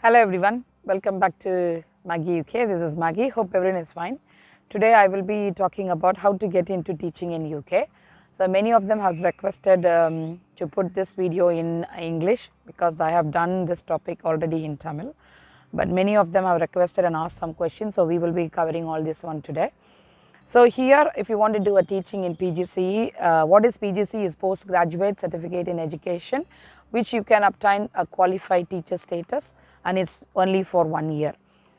Hello everyone, welcome back to Maggi UK. This is Maggi. Hope everyone is fine. Today I will be talking about how to get into teaching in UK. So many of them has requested to put this video in English because I have done this topic already in Tamil. But many of them have requested and asked some questions, so we will be covering all this one today. So here, if you want to do a teaching in PGCE, what is PGCE is Postgraduate Certificate in Education, which you can obtain a qualified teacher status, and it's only for 1 year.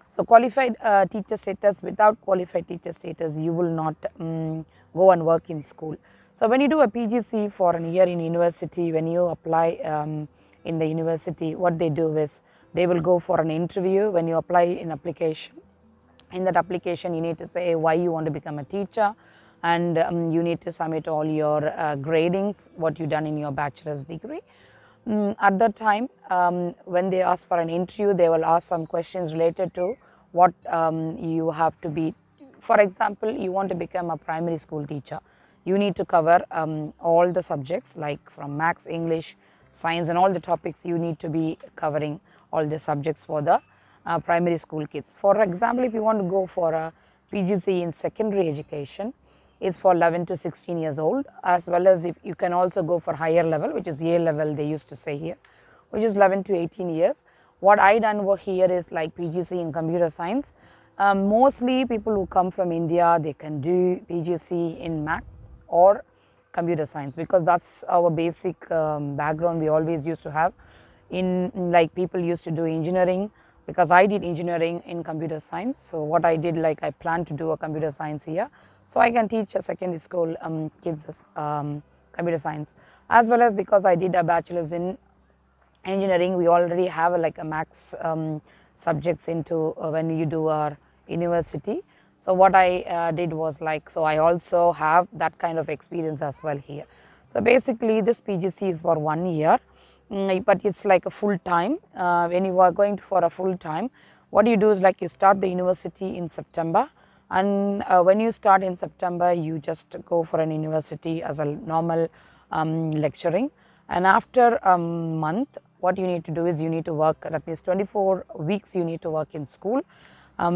So qualified teacher status, without qualified teacher status, you will not go and work in school. So when you do a PGCE for a year in university, when you apply in the university, what they do is they will go for an interview. When you apply in application, in that application you need to say why you want to become a teacher, and you need to submit all your gradings, what you done in your bachelor's degree. At that time, when they ask for an interview, they will ask some questions related to what you have to be. For example, you want to become a primary school teacher, you need to cover all the subjects like from maths, English, science, and all the topics. You need to be covering all the subjects for the primary school kids. For example, if you want to go for a PGCE in secondary education, is for 11 to 16 years old, as well as if you can also go for higher level, which is A level they used to say here, which is 11 to 18 years. What I done over here is like PGCE in computer science. Mostly people who come from India, they can do PGCE in maths or computer science, because that's our basic background we always used to have. In like people used to do engineering, because I did engineering in computer science. So what I did, like I plan to do a computer science here, so I can teach a secondary school kids computer science, as well as because I did a bachelor's in engineering, we already have like a maths subjects into when you do our university. So what I did was like, so I also have that kind of experience as well here. So basically this PGCE is for 1 year. But it's like a full time. When you are going for a full time, what you do is like you start the university in September, and when you start in September, you just go for an university as a normal lecturing, and after a month, what you need to do is you need to work. That means 24 weeks you need to work in school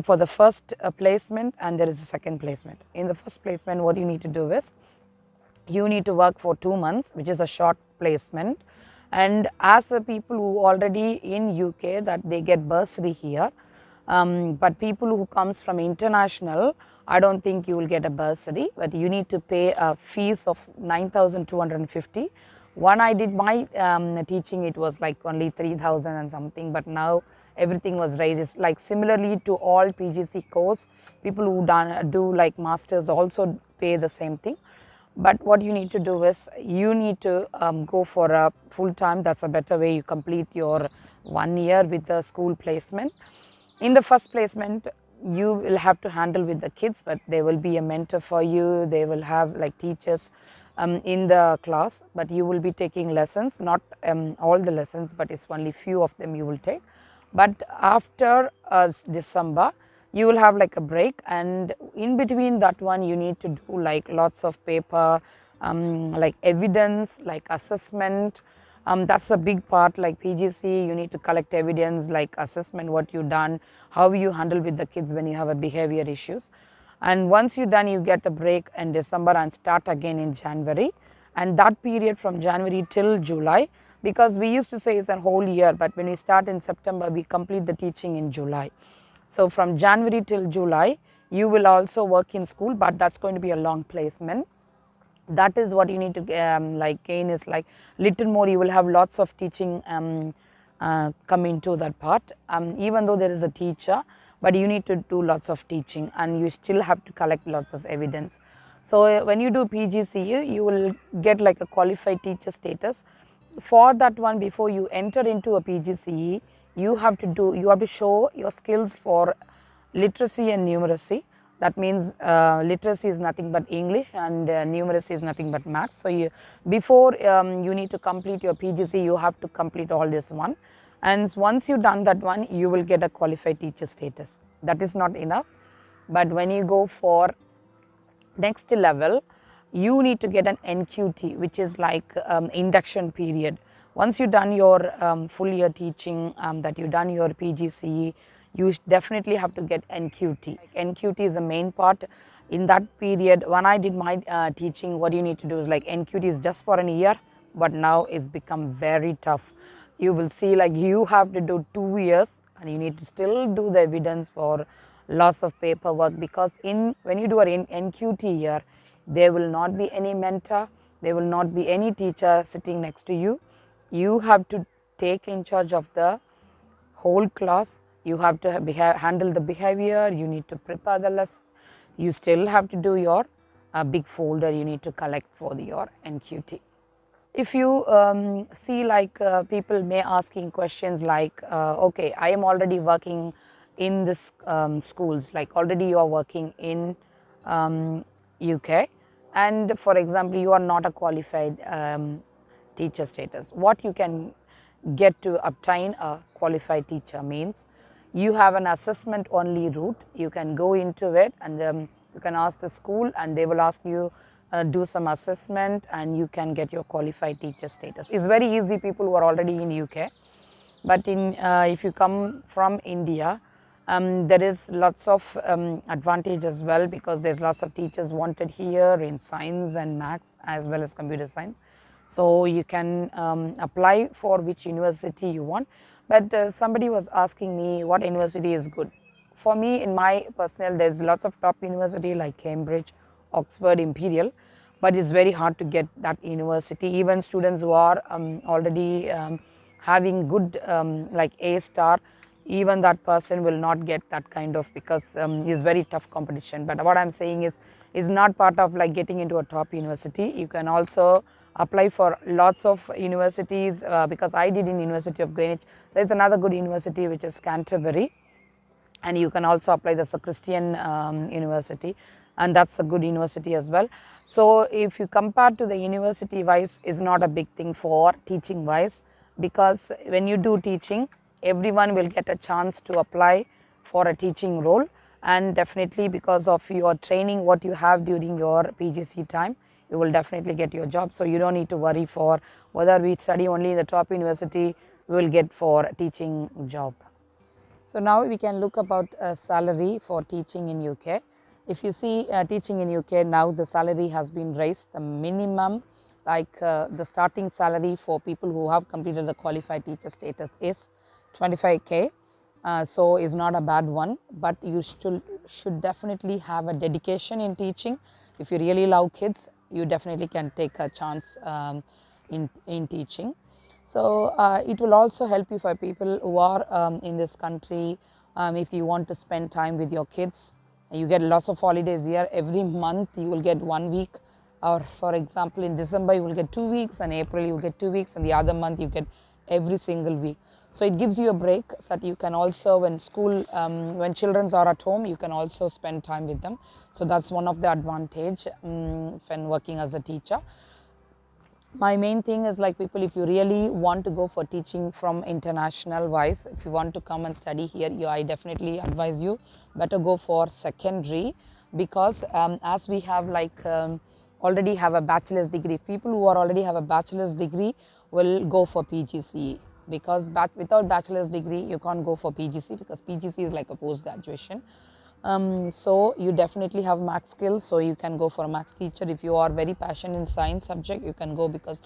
for the first placement, and there is a second placement. In the first placement, what you need to do is you need to work for 2 months, which is a short placement. And as the people who already in UK, that they get bursary here, but people who comes from international, I don't think you will get a bursary, but you need to pay a fees of 9,250. When I did my teaching, it was like only 3,000 and something, but now everything was raised. It's like similarly to all PGC course, people who do like masters also pay the same thing. But what you need to do is you need to go for a full time. That's a better way. You complete your 1 year with the school placement. In the first placement, you will have to handle with the kids, but there will be a mentor for you. They will have like teachers in the class, but you will be taking lessons, not all the lessons, but it's only few of them you will take. But after December, you will have like a break, and in between that one you need to do like lots of paper, like evidence, like assessment. That's a big part. Like PGC, you need to collect evidence like assessment, what you done, how you handle with the kids when you have a behavior issues. And once you done, you get a break in December and start again in January, and that period from January till July, because we used to say it's a whole year, but when we start in September, we complete the teaching in July. So from January till July, you will also work in school, but that's going to be a long placement. That is what you need to like gain is like little more. You will have lots of teaching come into that part. Even though there is a teacher, but you need to do lots of teaching, and you still have to collect lots of evidence. So when you do PGCE, you will get like a qualified teacher status. For that one, before you enter into a PGCE, you have to show your skills for literacy and numeracy. That means literacy is nothing but English, and numeracy is nothing but maths. So before you need to complete your PGCE, you have to complete all this one, and once you done that one, you will get a qualified teacher status. That is not enough, but when you go for next level, you need to get an NQT, which is like induction period. Once you've done your full year teaching, that you've done your PGCE, you definitely have to get NQT. NQT is the main part. In that period, when I did my teaching, what you need to do is like NQT is just for a year, but now it's become very tough. You will see like you have to do 2 years and you need to still do the evidence for lots of paperwork, because when you do an NQT year, there will not be any mentor, there will not be any teacher sitting next to you. You have to take in charge of the whole class. You have to handle the behavior, you need to prepare the lesson, you still have to do your big folder you need to collect for your NQT. If you see like people may asking questions like, okay, I am already working in this schools, like already you are working in UK, and for example you are not a qualified teacher status. What you can get to obtain a qualified teacher means you have an assessment only route. You can go into it and you can ask the school and they will ask you do some assessment and you can get your qualified teacher status. It's very easy, people who are already in UK. But if you come from India, there is lots of advantage as well, because there's lots of teachers wanted here in science and maths as well as computer science. So you can apply for which university you want. But somebody was asking me what university is good. For me, in my personal, there's lots of top university like Cambridge, Oxford, Imperial, but it's very hard to get that university. Even students who are already having good like A star, even that person will not get that kind of, because it's very tough competition. But what I'm saying is not part of like getting into a top university. You can also apply for lots of universities, because I did in University of Greenwich. There's another good university which is Canterbury, and you can also apply the Christian University, and that's a good university as well. So if you compare to the university wise, is not a big thing for teaching wise, because when you do teaching, everyone will get a chance to apply for a teaching role, and definitely because of your training what you have during your PGC time, you will definitely get your job. So you don't need to worry for whether we study only in the top university, we will get for a teaching job. So now we can look about salary for teaching in UK. If you see teaching in UK, now the salary has been raised. The minimum, like the starting salary for people who have completed the qualified teacher status is 25k. So it's not a bad one, but you should definitely have a dedication in teaching. If you really love kids, you definitely can take a chance in teaching. So it will also help you for people who are in this country. If you want to spend time with your kids, you get lots of holidays here. Every month you will get 1 week, or for example in December you will get 2 weeks, and April you will get 2 weeks, and the other month you get every single week. So it gives you a break so that you can also, when when children are at home, you can also spend time with them. So that's one of the advantage when working as a teacher. My main thing is like people, if you really want to go for teaching from international wise, if you want to come and study here, I definitely advise you better go for secondary, because as we have like already have a bachelor's degree, people who are already have a bachelor's degree will go for PGCE, because without bachelor's degree you can't go for PGCE, because PGCE is like a post graduation. So you definitely have maths skills, so you can go for a maths teacher. If you are very passionate in science subject, you can go, because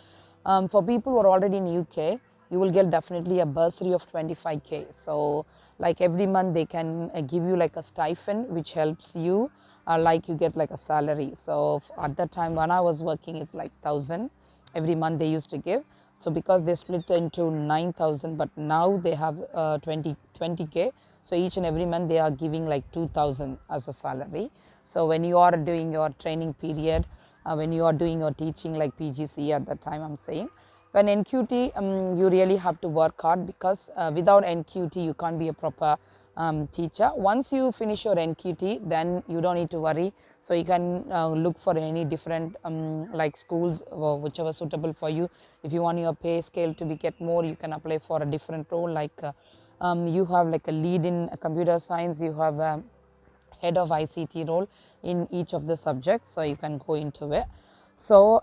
for people who are already in UK, you will get definitely a bursary of 25k. So like every month they can give you like a stipend which helps you, like you get like a salary. So at that time when I was working, it's like 1,000 every month they used to give. So because they split into 9,000, but now they have 20k. So each and every month they are giving like 2,000 as a salary. So when you are doing your training period, when you are doing your teaching like PGCE at that time, I'm saying, when NQT, you really have to work hard, because without NQT you can't be a proper teacher. Once you finish your NQT, then you don't need to worry. So you can look for any different like schools, whichever suitable for you. If you want your pay scale to be get more, you can apply for a different role, like you have like a lead in computer science, you have a head of ICT role in each of the subjects, so you can go into it. So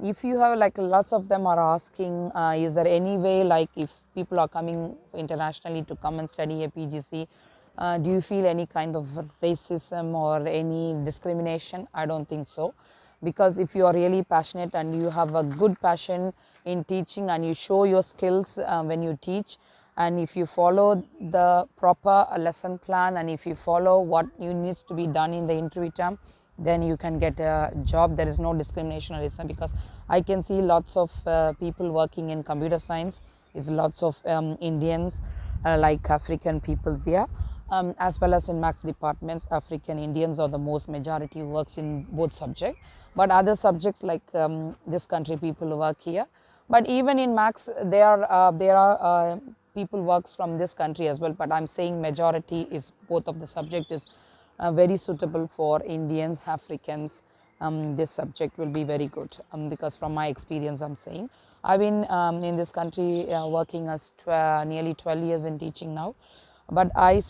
if you have, like, lots of them are asking, is there any way, like, if people are coming internationally to come and study a PGC, do you feel any kind of racism or any discrimination? I don't think so, because if you are really passionate and you have a good passion in teaching and you show your skills when you teach, and if you follow the proper lesson plan, and if you follow what needs to be done in the interview term, then you can get a job. There is no discrimination or racism, because I can see lots of people working in computer science is lots of Indians, like African peoples here, as well as in maths departments. African Indians are the most majority who works in both subjects, but other subjects like this country people work here. But even in maths there are people works from this country as well, but I'm saying majority is both of the subject is very suitable for Indians, Africans. This subject will be very good, because from my experience I'm saying. I've been in this country working as nearly 12 years in teaching now, but I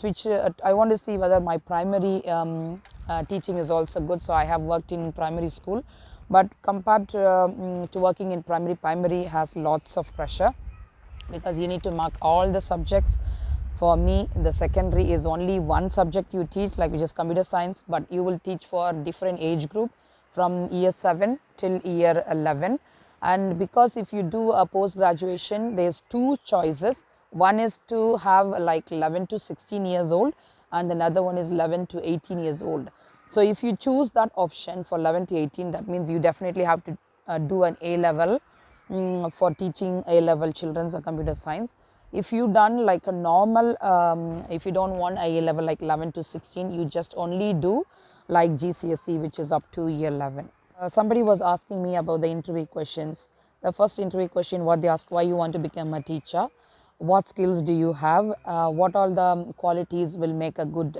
want to see whether my primary teaching is also good. So I have worked in primary school, but compared to working in primary has lots of pressure, because you need to mark all the subjects. For me, the secondary is only one subject you teach, like which is computer science, but you will teach for different age group from year 7 till year 11. And because if you do a post graduation, there's two choices. One is to have like 11 to 16 years old, and another one is 11 to 18 years old. So if you choose that option for 11 to 18, that means you definitely have to do an A level for teaching A level children's computer science. If you done like a normal, if you don't want A level like 11 to 16, you just only do like GCSE, which is up to year 11. Somebody was asking me about the interview questions. The first interview question, what they ask, why you want to become a teacher, what skills do you have, what all the qualities will make a good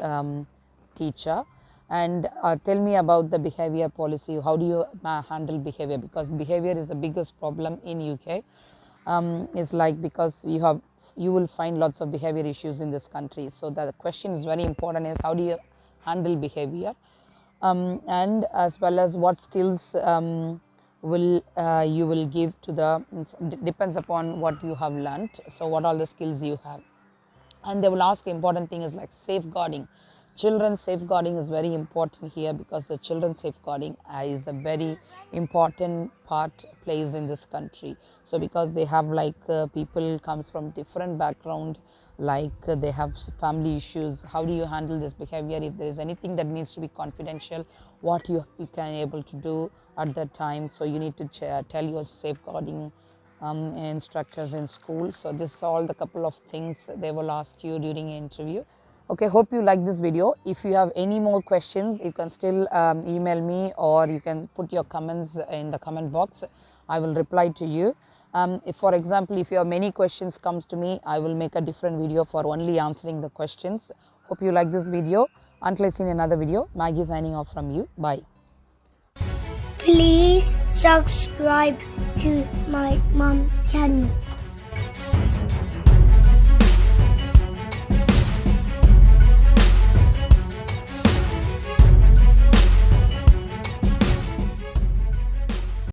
teacher, and tell me about the behavior policy. How do you handle behavior, because behavior is the biggest problem in UK. Is like, because you will find lots of behavior issues in this country. So the question is very important, is how do you handle behavior, and as well as what skills will you will give to the, depends upon what you have learnt. So what all the skills you have. And they will ask, important thing is like safeguarding. Children's safeguarding is very important here, because the children's safeguarding is a very important part plays in this country. So because they have like people comes from different background, like they have family issues, how do you handle this behavior? If there is anything that needs to be confidential, what you can able to do at that time. So you need to tell your safeguarding instructors in school. So this is all the couple of things they will ask you during an interview. Okay, hope you like this video. If you have any more questions, you can still email me, or you can put your comments in the comment box. I will reply to you. If, for example, if you have many questions comes to me, I will make a different video for only answering the questions. Hope you like this video. Until I see in another video, Maggie signing off from you. Bye. Please subscribe to my mom channel.